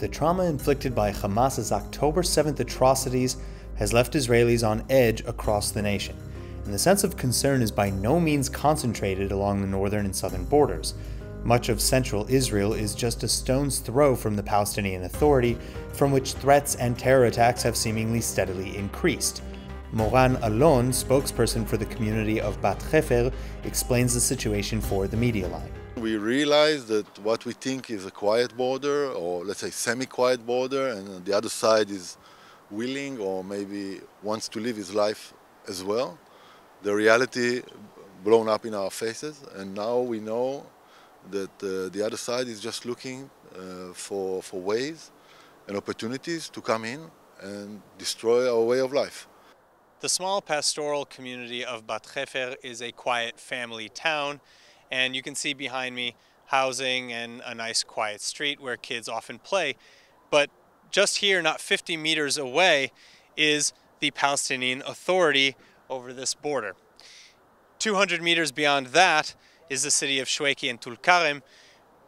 The trauma inflicted by Hamas's October 7th atrocities has left Israelis on edge across the nation, and the sense of concern is by no means concentrated along the northern and southern borders. Much of central Israel is just a stone's throw from the Palestinian Authority, from which threats and terror attacks have seemingly steadily increased. Moran Alon, spokesperson for the community of Bat Hefer, explains the situation for the Media Line. We realize that what we think is a quiet border, or let's say semi-quiet border, and the other side is willing or maybe wants to live his life as well. The reality blown up in our faces, and now we know that the other side is just looking for ways and opportunities to come in and destroy our way of life. The small pastoral community of Bat Hefer is a quiet family town, and you can see behind me housing and a nice quiet street where kids often play. But just here, not 50 meters away, is the Palestinian Authority over this border. 200 meters beyond that is the city of Shweki and Tulkarem,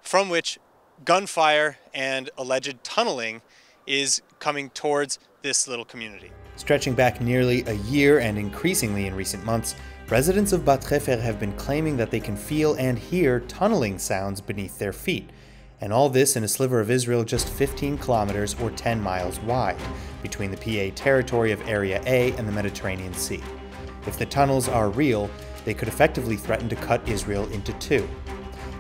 from which gunfire and alleged tunneling is coming towards this little community. Stretching back nearly a year and increasingly in recent months, residents of Bat Hefer have been claiming that they can feel and hear tunneling sounds beneath their feet. And all this in a sliver of Israel just 15 kilometers or 10 miles wide, between the PA territory of Area A and the Mediterranean Sea. If the tunnels are real, they could effectively threaten to cut Israel into two.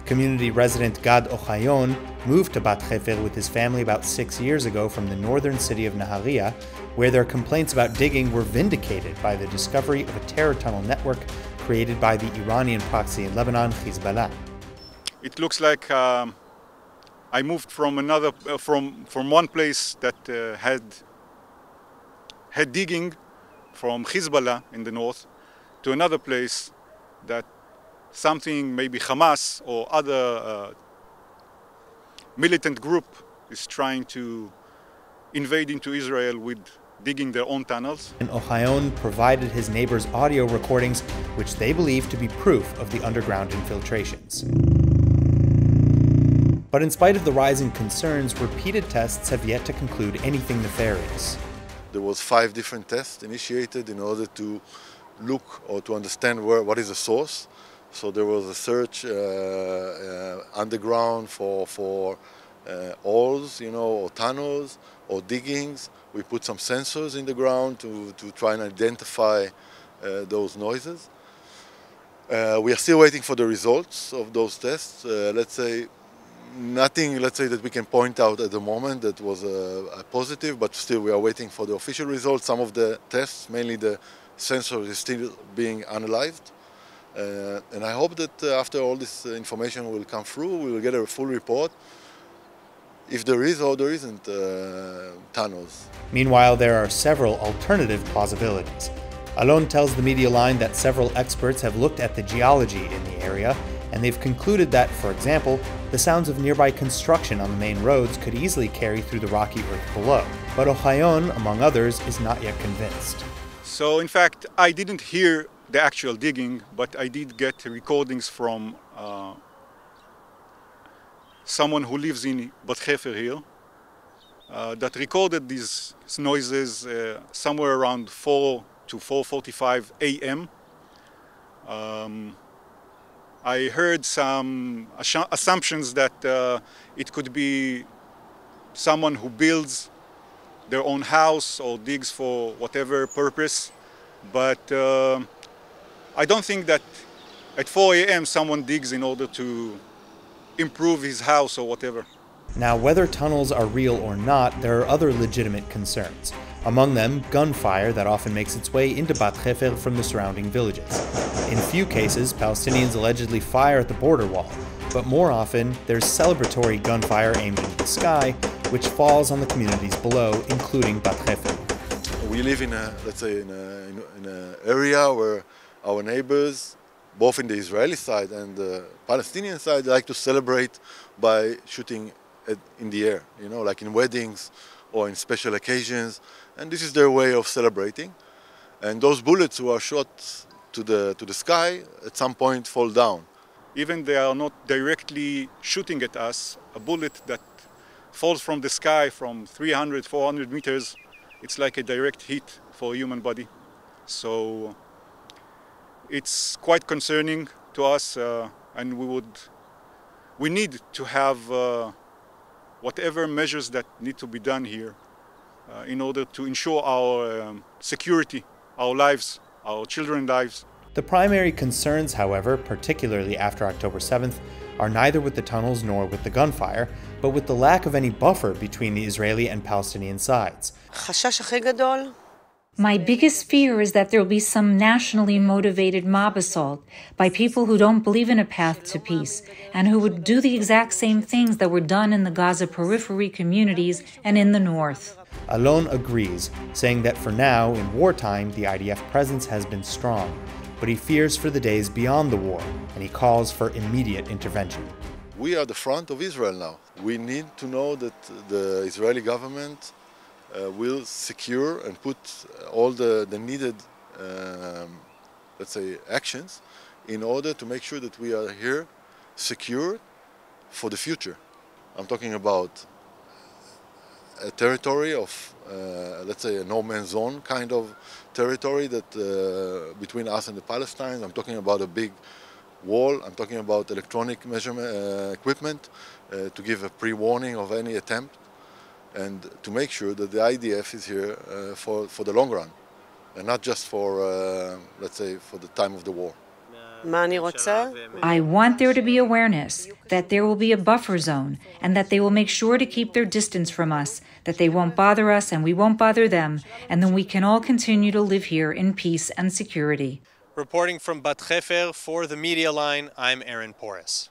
Community resident Gad Ochayon moved to Bat Hefer with his family about 6 years ago from the northern city of Nahariya, where their complaints about digging were vindicated by the discovery of a terror tunnel network created by the Iranian proxy in Lebanon, Hezbollah. It looks like I moved from one place that had digging from Hezbollah in the north to another place that something, maybe Hamas or other militant group is trying to invade into Israel with digging their own tunnels. And Ochayon provided his neighbors' audio recordings, which they believe to be proof of the underground infiltrations. But in spite of the rising concerns, repeated tests have yet to conclude anything nefarious. There was 5 different tests initiated in order to look or to understand what is the source. So there was a search underground for holes, or tunnels or diggings. We put some sensors in the ground to try and identify those noises. We are still waiting for the results of those tests. Nothing that we can point out at the moment that was a positive, but still we are waiting for the official results. Some of the tests, mainly the sensor, is still being analyzed. And I hope that after all this information will come through, we will get a full report if there is or there isn't tunnels. Meanwhile, there are several alternative plausibilities. Alon tells the Media Line that several experts have looked at the geology in the area, and they've concluded that, for example, the sounds of nearby construction on the main roads could easily carry through the rocky earth below. But Ochayon, among others, is not yet convinced. So in fact, I didn't hear the actual digging, but I did get recordings from someone who lives in Bat Hefer here that recorded these noises somewhere around 4 to 4:45 a.m. I heard some assumptions that it could be someone who builds their own house or digs for whatever purpose, but I don't think that at 4 a.m. someone digs in order to improve his house or whatever. Now, whether tunnels are real or not, there are other legitimate concerns. Among them, gunfire that often makes its way into Bat Hefer from the surrounding villages. In few cases, Palestinians allegedly fire at the border wall, but more often, there's celebratory gunfire aimed into the sky, which falls on the communities below, including Bat Hefer. We live in an area where our neighbors, both in the Israeli side and the Palestinian side, like to celebrate by shooting in the air, like in weddings or in special occasions. And this is their way of celebrating. And those bullets who are shot to the sky at some point fall down. Even they are not directly shooting at us, a bullet that falls from the sky from 300, 400 meters, it's like a direct hit for a human body. So it's quite concerning to us, and we need to have whatever measures that need to be done here in order to ensure our security, our lives, our children's lives. The primary concerns, however, particularly after October 7th, are neither with the tunnels nor with the gunfire, but with the lack of any buffer between the Israeli and Palestinian sides. My biggest fear is that there will be some nationally motivated mob assault by people who don't believe in a path to peace and who would do the exact same things that were done in the Gaza periphery communities and in the north. Alon agrees, saying that for now, in wartime, the IDF presence has been strong, but he fears for the days beyond the war, and he calls for immediate intervention. We are the front of Israel now. We need to know that the Israeli government will secure and put all the needed, let's say, actions in order to make sure that we are here secure for the future. I'm talking about a territory of, let's say, a no man's zone kind of territory that between us and the Palestinians. I'm talking about a big wall. I'm talking about electronic measurement equipment to give a pre-warning of any attempt, and to make sure that the IDF is here for the long run, and not just for, let's say, for the time of the war. I want there to be awareness that there will be a buffer zone and that they will make sure to keep their distance from us, that they won't bother us and we won't bother them, and then we can all continue to live here in peace and security. Reporting from Bat Hefer for the Media Line, I'm Aaron Porras.